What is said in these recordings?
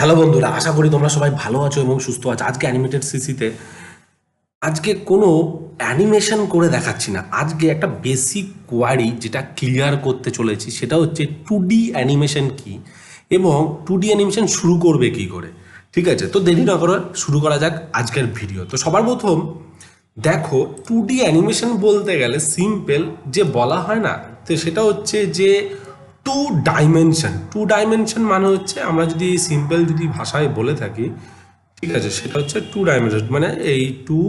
Hello বন্ধুরা, আশা করি তোমরা সবাই ভালো আছো এবং সুস্থ আছো। আজকে অ্যানিমেটেড সিসিতে আজকে কোনো অ্যানিমেশন করে দেখাচ্ছি না। আজকে একটা বেসিক কোয়ারি যেটা ক্লিয়ার করতে চলেছি, সেটা হচ্ছে 2D অ্যানিমেশন কি এবং 2D অ্যানিমেশন শুরু করবে কি করে। ঠিক আছে, তো দেরি না করে শুরু করা যাক আজকের ভিডিও। তো সবার প্রথম দেখো, 2D অ্যানিমেশন বলতে গেলে সিম্পল যে বলা হয় না, তো সেটা হচ্ছে যে টু ডাইমেনশন মানে হচ্ছে, আমরা যদি সিম্পল যদি ভাষায় বলে থাকি, ঠিক আছে, সেটা হচ্ছে টু ডাইমেনশন মানে এই টু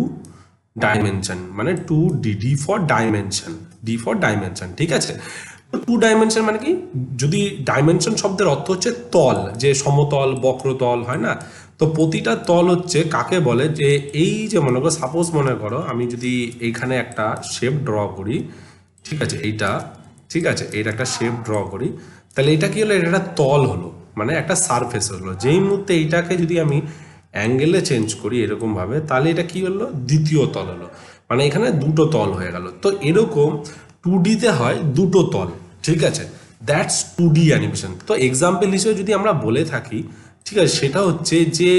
ডাইমেনশন মানে two D D for dimension, D for dimension. ঠিক আছে, তো টু ডাইমেনশন মানে কি, যদি ডাইমেনশন শব্দের অর্থ হচ্ছে তল, যে সমতল বক্রতল হয় না, তো প্রতিটা তল হচ্ছে কাকে বলে, যে এই যে মনে করো, সাপোজ মনে করো আমি যদি এইখানে একটা শেপ ড্র করি, ঠিক আছে, এইটা, ঠিক আছে, এইটা একটা শেপ ড্র করি, তাহলে এটা কি হলো, এটা একটা তল হলো, মানে একটা সারফেস হলো। যেই মুহূর্তে এইটাকে যদি আমি অ্যাঙ্গেলে চেঞ্জ করি এরকমভাবে, তাহলে এটা কি হলো, দ্বিতীয় তল হলো, মানে এখানে দুটো তল হয়ে গেল। তো এরকম 2Dতে হয় দুটো তল। ঠিক আছে, দ্যাটস 2D অ্যানিমেশন। তো এক্সাম্পল হিসেবে যদি আমরা বলে থাকি, ঠিক আছে, সেটা হচ্ছে যে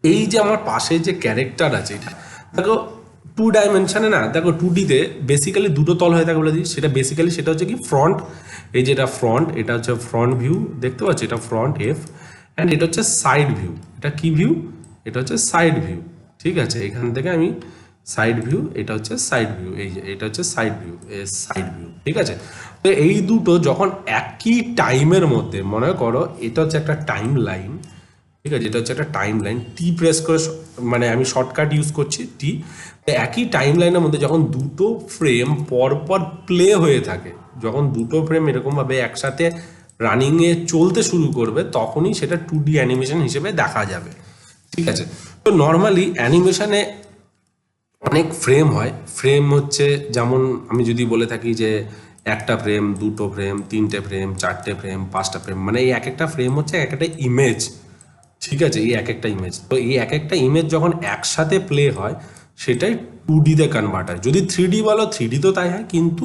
এই যে আমার পাশে যে ক্যারেক্টার আছে, এটা দেখো, টু ডাইমেনশনে না, দেখো 2Dতে বেসিক্যালি দুটো তল হয়ে থাকে বলে দিই, সেটা বেসিক্যালি সেটা হচ্ছে কি ফ্রন্ট, এই যেটা ফ্রন্ট, এটা হচ্ছে ফ্রন্ট ভিউ, দেখতে পাচ্ছি এটা ফ্রন্ট এফ, অ্যান্ড এটা হচ্ছে সাইড ভিউ। এটা কি ভিউ? এটা হচ্ছে সাইড ভিউ। ঠিক আছে, এখান থেকে আমি সাইড ভিউ, এটা হচ্ছে সাইড ভিউ, এই যে এটা হচ্ছে সাইড ভিউ, সাইড ভিউ। ঠিক আছে, তো এই দুটো যখন একই টাইমের মধ্যে, মনে করো এটা হচ্ছে একটা টাইম লাইন, ঠিক আছে, এটা হচ্ছে একটা টাইম লাইন, টি প্রেস করে মানে আমি শর্টকাট ইউজ করছি টি। একই টাইম লাইনের মধ্যে যখন দুটো ফ্রেম পরপর প্লে হয়ে থাকে, যখন দুটো ফ্রেম এরকমভাবে একসাথে রানিংয়ে চলতে শুরু করবে, তখনই সেটা 2D অ্যানিমেশন হিসেবে দেখা যাবে। ঠিক আছে, তো নর্মালি অ্যানিমেশনে অনেক ফ্রেম হয়। ফ্রেম হচ্ছে যেমন আমি যদি বলে থাকি যে একটা ফ্রেম, দুটো ফ্রেম, তিনটে ফ্রেম, চারটে ফ্রেম, পাঁচটা ফ্রেম, মানে এই এক একটা ফ্রেম হচ্ছে এক একটা ইমেজ। ঠিক আছে, এই এক একটা ইমেজ, তো এই এক একটা ইমেজ যখন একসাথে প্লে হয়, সেটাই 2Dতে কনভার্ট হয়। যদি 3D বলো, 3D তো তাই হয়, কিন্তু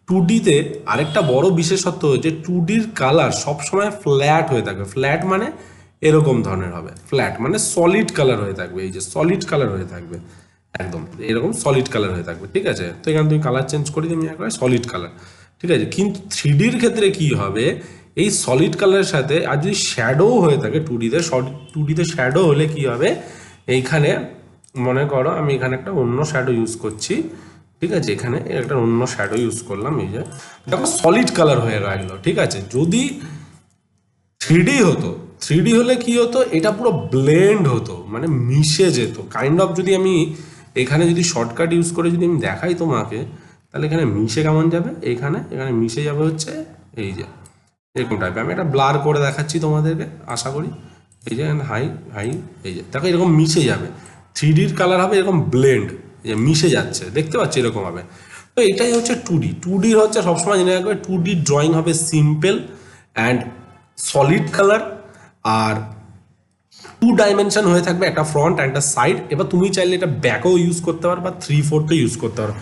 2Dতে আরেকটা বড় বিশেষত্ব যে 2Dর কালার সবসময় ফ্ল্যাট হয়ে থাকবে। ফ্ল্যাট মানে এরকম ধরনের হবে, ফ্ল্যাট মানে সলিড কালার হয়ে থাকবে, এই যে সলিড কালার হয়ে থাকবে, একদম এরকম সলিড কালার হয়ে থাকবে। ঠিক আছে, তো এখানে তুমি কালার চেঞ্জ করে তুমি একবারে সলিড কালার। ঠিক আছে, কিন্তু 3Dর ক্ষেত্রে কি হবে, এই সলিড কালারের সাথে আর যদি শ্যাডো হয়ে থাকে, 2Dতে শ্যাডো হলে কি হবে, এইখানে মনে করো আমি এখানে একটা অন্য শ্যাডো ইউজ করছি, ঠিক আছে, এখানে একটা অন্য শ্যাডো ইউজ করলাম, এই যে দেখো সলিড কালার হয়ে গেল। ঠিক আছে, যদি 3D হতো, 3D হলে কি হতো, এটা পুরো ব্লেন্ড হতো, মানে মিশে যেত কাইন্ড অফ। যদি আমি এখানে যদি শর্টকাট ইউজ করে যদি আমি দেখাই তোমাকে, তাহলে এখানে মিশে কেমন যাবে, এখানে এখানে মিশে যাবে হচ্ছে এই যে এরকম টাইপের। আমি এটা ব্লার করে দেখাচ্ছি তোমাদেরকে, আশা করি, এই যে হাই হাই, এই যে দেখো এরকম মিশে যাবে। 3Dর কালার হবে এরকম ব্লেন্ড, এই যে মিশে যাচ্ছে, দেখতে পাচ্ছি এরকম হবে। তো এটাই হচ্ছে 2D। 2D হচ্ছে সবসময় জেনে রাখবে, 2D ড্রয়িং হবে সিম্পল অ্যান্ড সলিড কালার, আর টু ডাইমেনশন হয়ে থাকবে, একটা ফ্রন্ট একটা সাইড। এবার তুমি চাইলে এটা ব্যাকও ইউজ করতে পারো বা 3/4 ইউজ করতে পারো।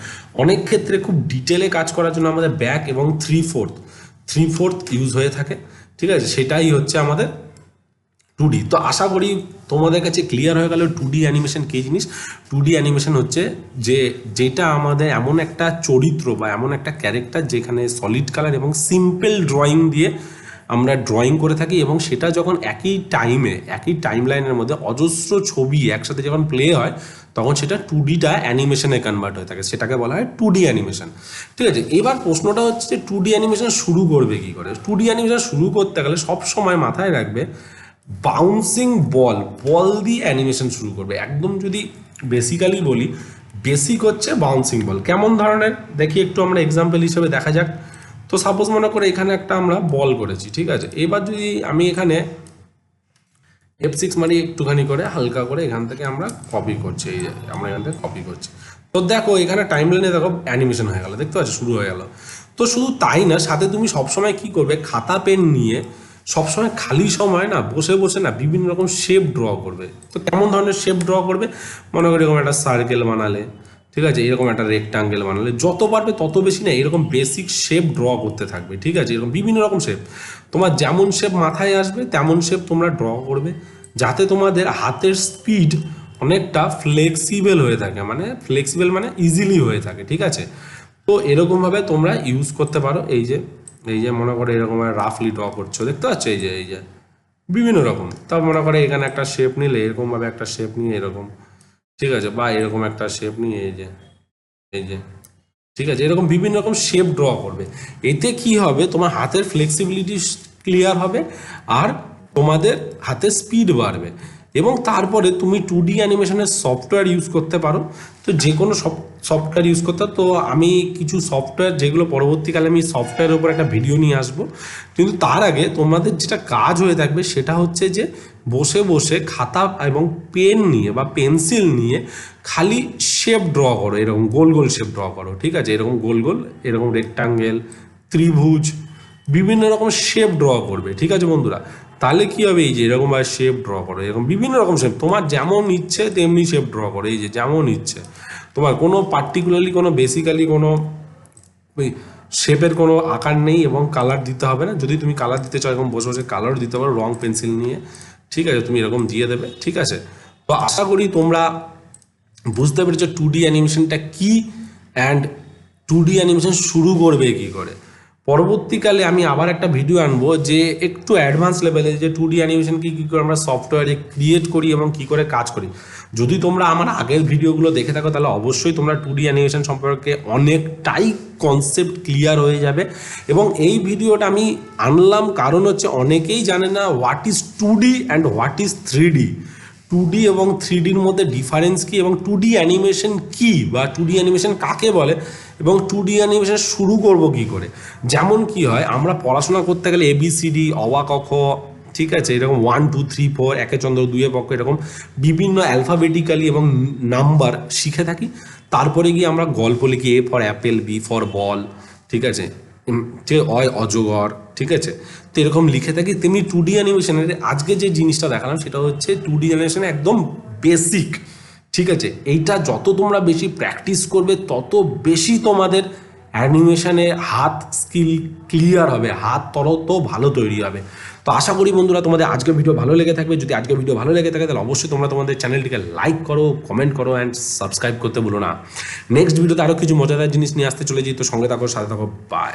অনেক ক্ষেত্রে খুব ডিটেলে কাজ করার জন্য আমাদের ব্যাক এবং 3/4 ইউজ হয়ে থাকে। ঠিক আছে, সেটাই হচ্ছে আমাদের 2D। তো আশা করি তোমাদের কাছে ক্লিয়ার হয়ে গেল 2D অ্যানিমেশন কী জিনিস। 2D অ্যানিমেশন হচ্ছে যে যেটা আমাদের এমন একটা চরিত্র বা এমন একটা ক্যারেক্টার, যেখানে সলিড কালার এবং সিম্পল ড্রয়িং দিয়ে আমরা ড্রয়িং করে থাকি, এবং সেটা যখন একই টাইমে একই টাইম লাইনের মধ্যে অজস্র ছবি একসাথে যখন প্লে হয়, তখন সেটা 2Dটা অ্যানিমেশনে কনভার্ট হয়ে থাকে, সেটাকে বলা হয় 2D অ্যানিমেশন। ঠিক আছে, এবার প্রশ্নটা হচ্ছে যে 2D অ্যানিমেশন শুরু করবে কী করে। 2D অ্যানিমেশন শুরু করতে গেলে সব সময় মাথায় রাখবে, বাউন্সিং বল, বল দিয়ে অ্যানিমেশন শুরু করবে একদম। যদি বেসিক্যালি বলি, বেসিক হচ্ছে বাউন্সিং বল। কেমন ধরনের দেখি একটু আমরা এক্সাম্পল হিসেবে দেখা যাক। তো সাপোজ মনে করে এখানে একটা আমরা বল করেছি, ঠিক আছে, এবার যদি আমি এখানে F6 মারি, একটুখানি করে হালকা করে এখান থেকে আমরা কপি করছি, এই যে আমরা এখান থেকে কপি করছি, তো দেখো এখানে টাইম লাইনে দেখো অ্যানিমেশন হয়ে গেল, দেখতে পাচ্ছ শুরু হয়ে গেল। তো শুধু তাই না, সাথে তুমি সবসময় কি করবে, খাতা পেন নিয়ে সবসময় খালি সময় না বসে বসে না বিভিন্ন রকম শেপ ড্র করবে। তো কেমন ধরনের শেপ ড্র করবে, মনে করি এরকম একটা সার্কেল বানালে, ঠিক আছে, এরকম একটা রেক্টাঙ্গেল বানালে যত পারবে তত বেশি না এরকম বেসিক শেপ ড্র করতে থাকবে। ঠিক আছে, এরকম বিভিন্ন রকম শেপ, তোমার যেমন শেপ মাথায় আসবে তেমন শেপ তোমরা ড্র করবে, যাতে তোমাদের হাতের স্পিড অনেকটা ফ্লেক্সিবল হয়ে থাকে, মানে ফ্লেক্সিবল মানে ইজিলি হয়ে থাকে। ঠিক আছে, তো এরকমভাবে তোমরা ইউজ করতে পারো। এই যে মনে করো এরকম রাফলি ড্র করছো, দেখতে পাচ্ছ, এই যে বিভিন্ন রকম। তা মনে করো এখানে একটা শেপ নিলে এরকমভাবে একটা শেপ নিয়ে এরকম, ঠিক আছে, বা এরকম একটা শেপ নিয়ে এই যে ঠিক আছে, এরকম বিভিন্ন রকম শেপ ড্র করবে। এতে কি হবে, তোমার হাতের ফ্লেক্সিবিলিটি ক্লিয়ার হবে, আর তোমাদের হাতের স্পিড বাড়বে। এবং তারপরে তুমি 2D অ্যানিমেশনের সফটওয়্যার ইউজ করতে পারো। তো যে কোনো সফটওয়্যার ইউজ করতে, তো আমি কিছু সফটওয়্যার, যেগুলো পরবর্তীকালে আমি সফটওয়্যারের উপর একটা ভিডিও নিয়ে আসবো, কিন্তু তার আগে তোমাদের যেটা কাজ হয়ে থাকবে সেটা হচ্ছে যে বসে বসে খাতা এবং পেন নিয়ে বা পেন্সিল নিয়ে খালি শেপ ড্র করো, এরকম গোল গোল শেপ ড্র করো। ঠিক আছে, এরকম গোল গোল, এরকম রেক্টাঙ্গেল, ত্রিভুজ, বিভিন্ন রকম শেপ ড্র করবে। ঠিক আছে বন্ধুরা, তাহলে কি হবে, এই যে এরকমভাবে শেপ ড্র করো, এরকম বিভিন্ন রকম শেপ, তোমার যেমন ইচ্ছে তেমনি শেপ ড্র করো, এই যে যেমন ইচ্ছে তোমার, কোনো পার্টিকুলারলি কোনো বেসিক্যালি কোনো শেপের কোনো আকার নেই এবং কালার দিতে হবে না। যদি তুমি কালার দিতে চাও এরকম বসে বসে কালারও দিতে পারো রং পেন্সিল নিয়ে। ঠিক আছে, তুমি এরকম দিয়ে দেবে। ঠিক আছে, তো আশা করি তোমরা বুঝতে পেরেছো 2D অ্যানিমেশনটা কি অ্যান্ড 2D অ্যানিমেশন শুরু করবে কি করে। পরবর্তীকালে আমি আবার একটা ভিডিও আনবো যে একটু অ্যাডভান্স লেভেলে, যে 2D অ্যানিমেশন কী করে আমরা সফটওয়্যারে ক্রিয়েট করি এবং কী করে কাজ করি। যদি তোমরা আমার আগের ভিডিওগুলো দেখে থাকো তাহলে অবশ্যই তোমরা 2D অ্যানিমেশন সম্পর্কে অনেকটাই কনসেপ্ট ক্লিয়ার হয়ে যাবে। এবং এই ভিডিওটা আমি আনলাম কারণ হচ্ছে অনেকেই জানে না what is 2D and what is 3D। 2D এবং 3Dর মধ্যে ডিফারেন্স কী, এবং 2D অ্যানিমেশন কী বা 2D অ্যানিমেশন কাকে বলে, এবং 2D অ্যানিমেশন শুরু করব কি করে। যেমন কি হয়, আমরা পড়াশোনা করতে গেলে ABCD, অওয়া ক খ, ঠিক আছে, এরকম 1 2 3 4, একে চন্দ্র দুয়ে পক্ষ, এরকম বিভিন্ন অ্যালফাবেটিক্যালি এবং নাম্বার শিখে থাকি। তারপরে গিয়ে আমরা গল্প লিখি, A for Apple, B for ball, ঠিক আছে, যে অজগর, ঠিক আছে, তো এরকম লিখে থাকি। তেমনি 2D অ্যানিমেশনের আজকে যে জিনিসটা দেখালাম সেটা হচ্ছে 2D অ্যানিমেশনের একদম বেসিক। ঠিক আছে, এইটা যত তোমরা বেশি প্র্যাকটিস করবে তত বেশি তোমাদের অ্যানিমেশনে হাত স্কিল ক্লিয়ার হবে, হাত তত ভালো তৈরি হবে। তো আশা করি বন্ধুরা তোমাদের আজকের ভিডিও ভালো লেগে থাকবে। যদি আজকের ভিডিও ভালো লেগে থাকে তাহলে অবশ্যই তোমরা তোমাদের চ্যানেলটিকে লাইক করো, কমেন্ট করো অ্যান্ড সাবস্ক্রাইব করতে ভুলো না। নেক্সট ভিডিওতে আরও কিছু মজাদার জিনিস নিয়ে আসতে চলেছি, তো সঙ্গে থাকো, সাথে থাকো, বাই।